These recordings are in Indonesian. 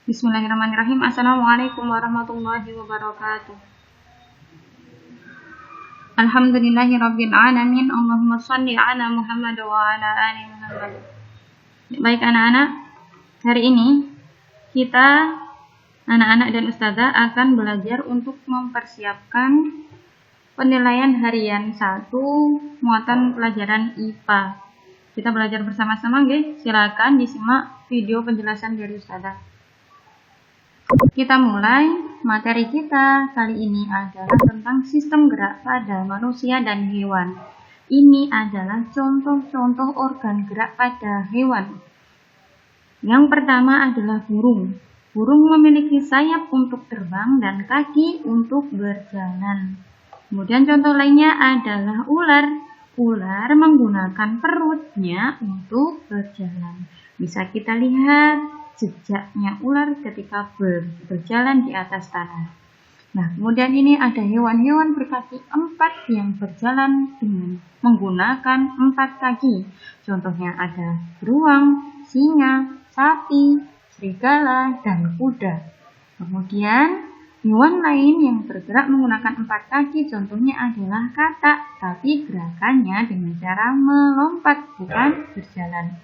Bismillahirrahmanirrahim. Assalamualaikum warahmatullahi wabarakatuh. Alhamdulillahirabbil alamin. Allahumma shalli ala Muhammad wa ala ali Muhammad. Baik anak-anak, hari ini kita anak-anak dan ustazah akan belajar untuk mempersiapkan penilaian harian 1 muatan pelajaran IPA. Kita belajar bersama-sama, nggih. Silakan disimak video penjelasan dari ustazah. Kita mulai. Materi kita kali ini adalah tentang sistem gerak pada manusia dan hewan. Ini adalah contoh-contoh organ gerak pada hewan. Yang pertama adalah burung. Burung memiliki sayap untuk terbang dan kaki untuk berjalan. Kemudian contoh lainnya adalah ular. Ular menggunakan perutnya untuk berjalan. Bisa kita lihat jejaknya ular ketika berjalan di atas tanah. Nah, kemudian ini ada hewan-hewan berkaki 4 yang berjalan dengan menggunakan 4 kaki. Contohnya ada beruang, singa, sapi, serigala, dan kuda. Kemudian hewan lain yang bergerak menggunakan 4 kaki contohnya adalah katak, tapi gerakannya dengan cara melompat, bukan berjalan.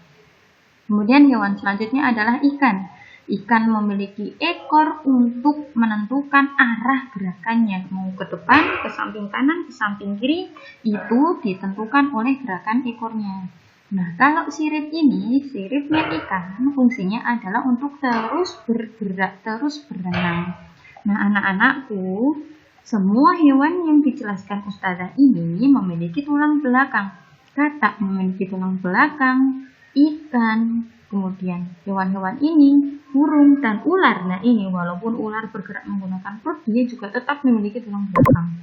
Kemudian hewan selanjutnya adalah ikan. Ikan memiliki ekor untuk menentukan arah gerakannya. Mau ke depan, ke samping kanan, ke samping kiri, itu ditentukan oleh gerakan ekornya. Nah, kalau sirip ini, siripnya ikan, fungsinya adalah untuk terus bergerak, terus berenang. Nah, anak-anakku, semua hewan yang dijelaskan ustazah ini memiliki tulang belakang. Katak memiliki tulang belakang, ikan, kemudian hewan-hewan ini, burung dan ular. Nah, ini walaupun ular bergerak menggunakan perut, dia juga tetap memiliki tulang belakang.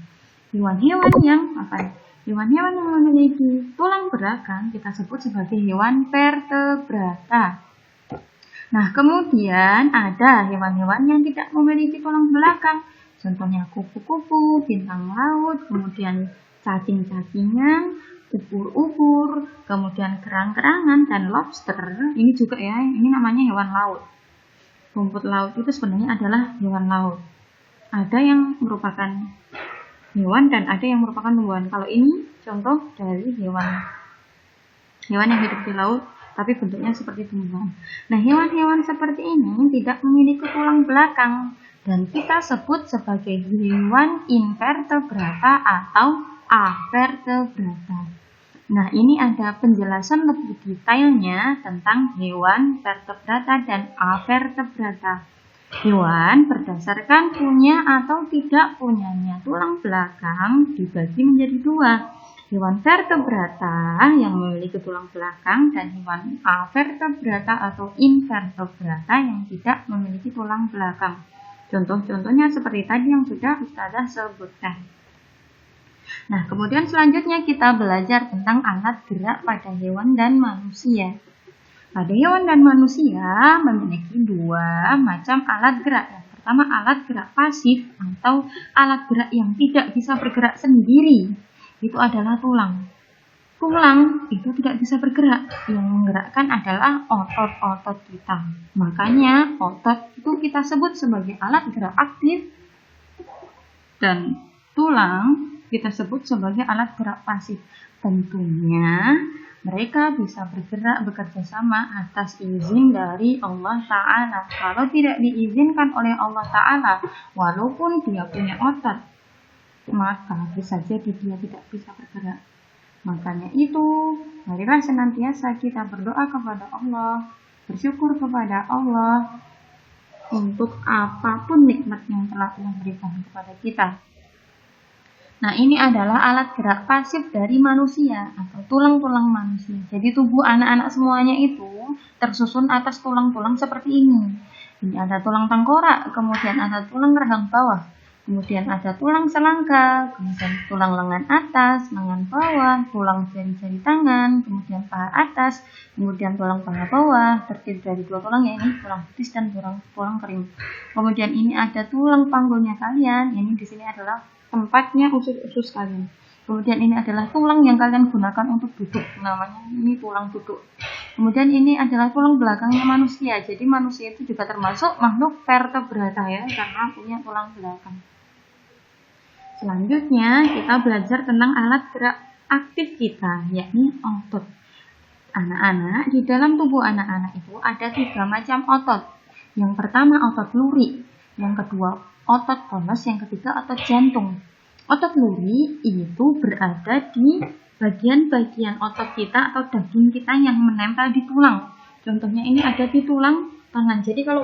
Hewan-hewan yang memiliki tulang belakang kita sebut sebagai hewan vertebrata. Nah, kemudian ada hewan-hewan yang tidak memiliki tulang belakang. Contohnya kupu-kupu, bintang laut, kemudian cacing-cacingan, ubur-ubur, kemudian kerang-kerangan, dan lobster. Ini juga ya, ini namanya hewan laut. Rumput laut itu sebenarnya adalah hewan laut. Ada yang merupakan hewan dan ada yang merupakan tumbuhan. Kalau ini contoh dari hewan yang hidup di laut, tapi bentuknya seperti tumbuhan. Nah, hewan-hewan seperti ini tidak memiliki tulang belakang dan kita sebut sebagai hewan invertebrata atau avertebrata. Nah, ini ada penjelasan lebih detailnya tentang hewan vertebrata dan avertebrata. Hewan berdasarkan punya atau tidak punyanya tulang belakang dibagi menjadi 2. Hewan vertebrata yang memiliki tulang belakang dan hewan avertebrata atau invertebrata yang tidak memiliki tulang belakang. Contoh-contohnya seperti tadi yang sudah ustazah sebutkan. Nah, kemudian selanjutnya kita belajar tentang alat gerak pada hewan dan manusia. Pada hewan dan manusia memiliki 2 macam alat gerak. Yang pertama alat gerak pasif atau alat gerak yang tidak bisa bergerak sendiri. Itu adalah tulang. Tulang itu tidak bisa bergerak. Yang menggerakkan adalah otot-otot kita. Makanya otot itu kita sebut sebagai alat gerak aktif dan tulang kita sebut sebagai alat gerak pasif. Tentunya mereka bisa bergerak bekerja sama atas izin dari Allah Ta'ala. Kalau tidak diizinkan oleh Allah Ta'ala, walaupun dia punya otot, maka bisa jadi dia tidak bisa bergerak. Makanya itu, marilah senantiasa kita berdoa kepada Allah, bersyukur kepada Allah untuk apapun nikmat yang telah Allah berikan kepada kita. Nah, ini adalah alat gerak pasif dari manusia atau tulang-tulang manusia. Jadi tubuh anak-anak semuanya itu tersusun atas tulang-tulang seperti ini. Ini ada tulang tengkorak, kemudian ada tulang rahang bawah, kemudian ada tulang selangka, kemudian tulang lengan atas, lengan bawah, tulang jari-jari tangan, kemudian paha atas, kemudian tulang paha bawah, terdiri dari 2 tulang, yaitu tulang betis dan tulang kering. Kemudian ini ada tulang panggulnya kalian, ini di sini adalah tempatnya usus-usus kalian. Kemudian ini adalah tulang yang kalian gunakan untuk duduk, namanya ini tulang duduk. Kemudian ini adalah tulang belakangnya manusia. Jadi manusia itu juga termasuk makhluk vertebrata ya, karena punya tulang belakang. Selanjutnya kita belajar tentang alat gerak aktif kita, yakni otot. Anak-anak, di dalam tubuh anak-anak itu ada 3 macam otot. Yang pertama otot luri, yang kedua otot polos, yang ketiga otot jantung. Otot luri itu berada di bagian-bagian otot kita atau daging kita yang menempel di tulang. Contohnya ini ada di tulang tangan. Jadi kalau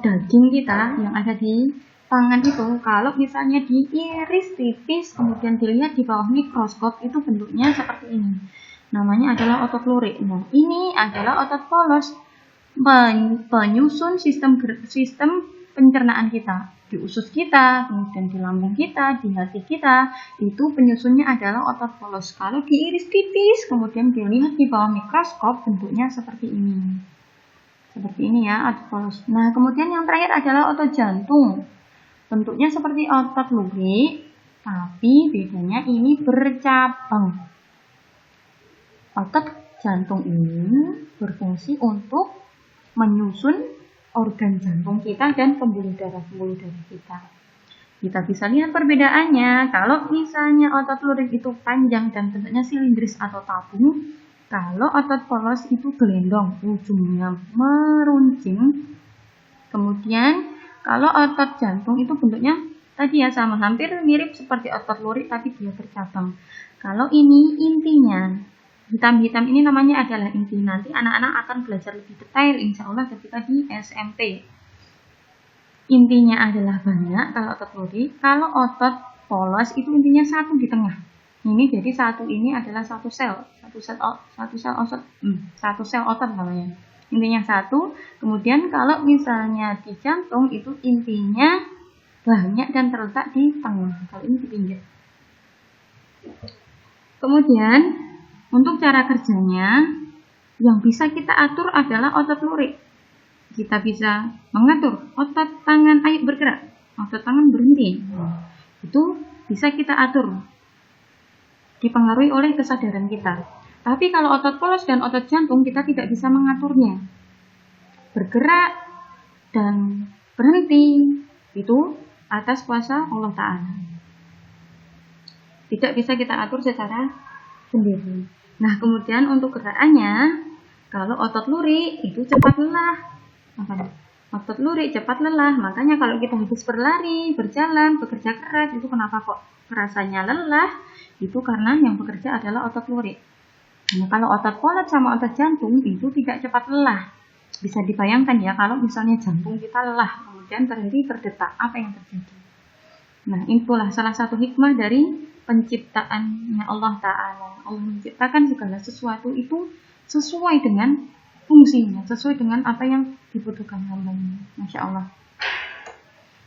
daging kita yang ada di tangan itu, kalau misalnya diiris tipis kemudian dilihat di bawah mikroskop, itu bentuknya seperti ini. Namanya adalah otot lurik. Nah, ini adalah otot polos, penyusun sistem pencernaan kita. Di usus kita, kemudian di lambung kita, di hati kita, itu penyusunnya adalah otot polos. Kalau diiris tipis, kemudian dilihat di bawah mikroskop, bentuknya seperti ini. Seperti ini ya, otot polos. Nah, kemudian yang terakhir adalah otot jantung. Bentuknya seperti otot lurik, tapi bedanya ini bercabang. Otot jantung ini berfungsi untuk menyusun organ jantung kita dan pembuluh darah kita. Kita bisa lihat perbedaannya. Kalau misalnya otot lurik itu panjang dan bentuknya silindris atau tabung, kalau otot polos itu gelendong, ujungnya meruncing. Kemudian kalau otot jantung itu bentuknya tadi ya sama, hampir mirip seperti otot lurik tapi dia bercabang. Kalau ini intinya, hitam-hitam ini namanya adalah inti. Nanti anak-anak akan belajar lebih detail insya Allah ketika di SMP. Intinya adalah banyak kalau otot lurik. Kalau otot polos itu intinya satu di tengah. Ini jadi satu ini adalah satu sel otot namanya. Intinya satu. Kemudian kalau misalnya di jantung itu intinya banyak dan terletak di tengah. Kalau ini di pinggir. Kemudian untuk cara kerjanya, yang bisa kita atur adalah otot lurik. Kita bisa mengatur otot tangan, ayo bergerak, otot tangan berhenti. Itu bisa kita atur, dipengaruhi oleh kesadaran kita. Tapi kalau otot polos dan otot jantung, kita tidak bisa mengaturnya. Bergerak dan berhenti, itu atas kuasa Allah Ta'ala. Tidak bisa kita atur secara sendiri. Nah, kemudian untuk gerakannya, kalau otot lurik itu cepat lelah. Otot lurik cepat lelah. Makanya kalau kita habis berlari, berjalan, bekerja keras, itu kenapa kok rasanya lelah? Itu karena yang bekerja adalah otot lurik. Nah, kalau otot polos sama otot jantung itu tidak cepat lelah. Bisa dibayangkan ya, kalau misalnya jantung kita lelah, kemudian berhenti berdetak, apa yang terjadi? Nah, itulah salah satu hikmah dari penciptaannya Allah Ta'ala. Allah menciptakan segala sesuatu itu sesuai dengan fungsinya, sesuai dengan apa yang dibutuhkan hambanya. Masya Allah.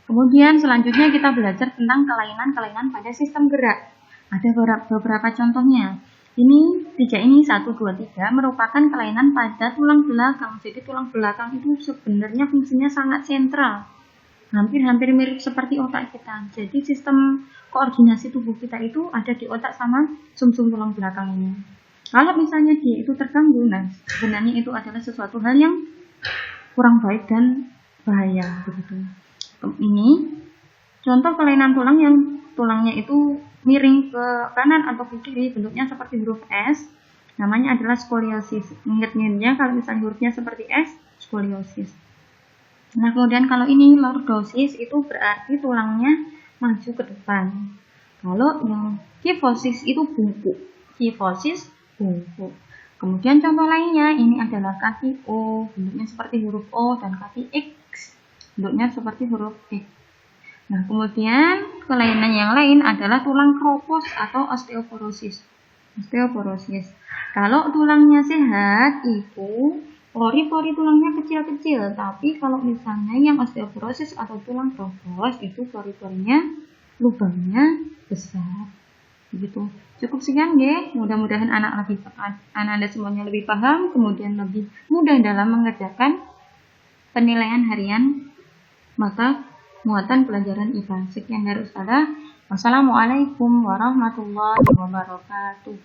Kemudian selanjutnya kita belajar tentang kelainan-kelainan pada sistem gerak. Ada beberapa contohnya. Ini 3 ini 1, 2, 3 merupakan kelainan pada tulang belakang. Jadi tulang belakang itu sebenarnya fungsinya sangat sentral. Hampir mirip seperti otak kita. Jadi sistem koordinasi tubuh kita itu ada di otak sama sumsum tulang belakang ini. Kalau misalnya dia itu terganggu, nah sebenarnya itu adalah sesuatu hal yang kurang baik dan bahaya begitu. Ini contoh kelainan tulang yang tulangnya itu miring ke kanan atau ke kiri, bentuknya seperti huruf S. Namanya adalah skoliosis. Ingat-ingatnya kalau misalnya hurufnya seperti S, skoliosis. Nah, kemudian kalau ini lordosis itu berarti tulangnya maju ke depan. Kalau yang kifosis itu bungkuk. Kifosis bungkuk. Kemudian contoh lainnya ini adalah kaki O, bentuknya seperti huruf O, dan kaki X, bentuknya seperti huruf X. Nah, kemudian kelainan yang lain adalah tulang kropos atau osteoporosis. Osteoporosis. Kalau tulangnya sehat itu pori-pori tulangnya kecil-kecil, tapi kalau misalnya yang osteoporosis atau tulang kropos itu pori-porinya lubangnya besar. Begitu. Cukup sekian nggih. Mudah-mudahan anak Anda semuanya lebih paham, kemudian lebih mudah dalam mengerjakan penilaian harian mata muatan pelajaran IPA. Sekian dari Ustazah. Wassalamualaikum warahmatullahi wabarakatuh.